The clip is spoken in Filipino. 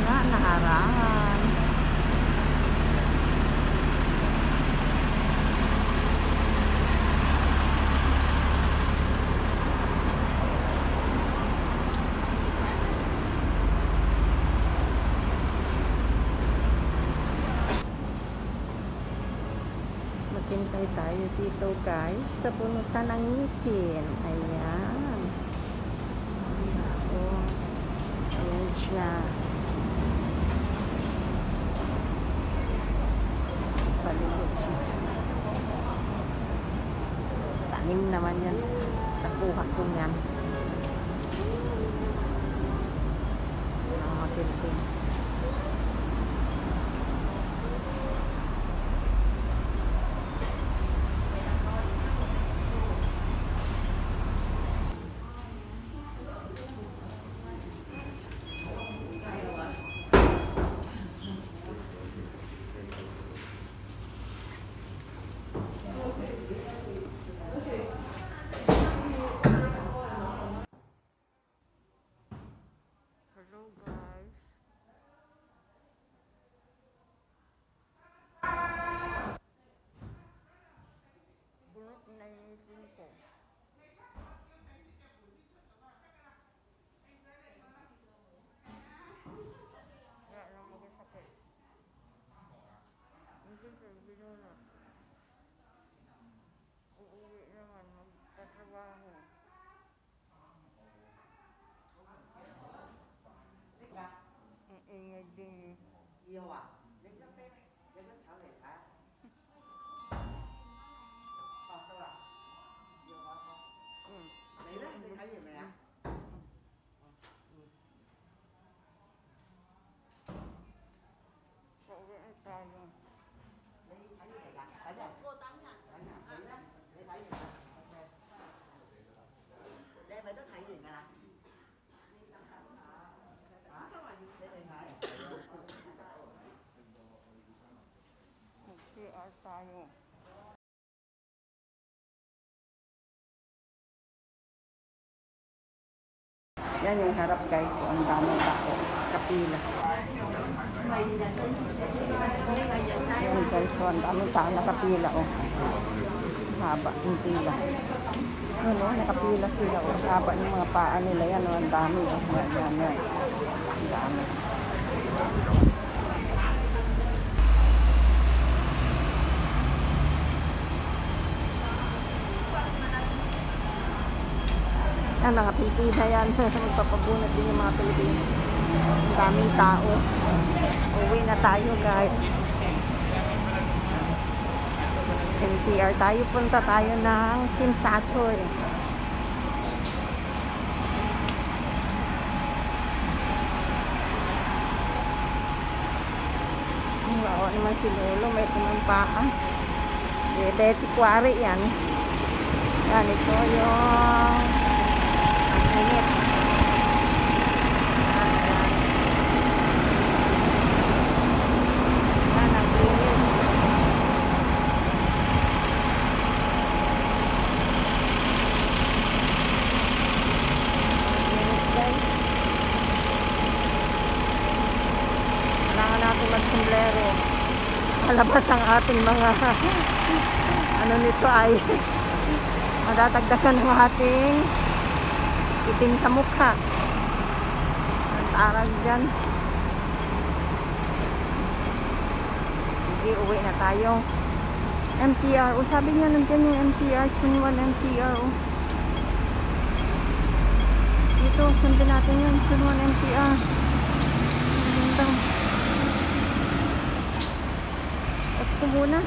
nga, naharangan. Maghintay tayo dito guys sa punutan ng ngipin. Ayan. Oh, ayan siya. Paligid siya. Tanim naman yan. Nakuha ko yan. Mga Philippines. Hello guys. Bunot na yung ngipin ko. Kaya lang magasakit. Hindi ko binunot. Uuwi naman magtatrabaho. Ingay din. Yêu à? Lấy nó trở về hả? Đâu à? Yêu hả? Lấy đó, đi thấy gì mẹ? Cậu vẽ tay luôn. Lấy thấy gì mẹ? Thấy gì? Cô tắm nha. Thấy nha, lấy đó. Lấy thấy gì mẹ? Đây phải đất thấy gì mẹ? Mag-CR tayo. Yan yung harap guys. So, ang daming tao. Kapila. Yan guys. So, ang daming tao nakapila. Oh. Haba yung pila. Yun o, nakapila sila. Oh. Haba yung mga paa nila. Yan o, ang dami. Oh. Yan. Ang dami. Yan, mga Pilipina yan. Magpapabunot din yung mga Pilipina. Ang daming tao. Uwi na tayo guys. NTR tayo. Punta tayo ng Kimsachoy. Wow naman si Lolo. May pumampaan. Betty Quarry yan. Yan, ito yung init. Yan, ang init. Init guys. Kailangan natin mag-sombrero. Malabas ang ating mga ano nito ay madadagdagan ng ating itim sa mukha. Ang tarag dyan. Sige, uwi na tayo. MTR. O, sabi niya nandiyan yung MTR. Sunwan MTR. O. Dito, sundin natin yung Sunwan MTR. Ganda. At ko muna.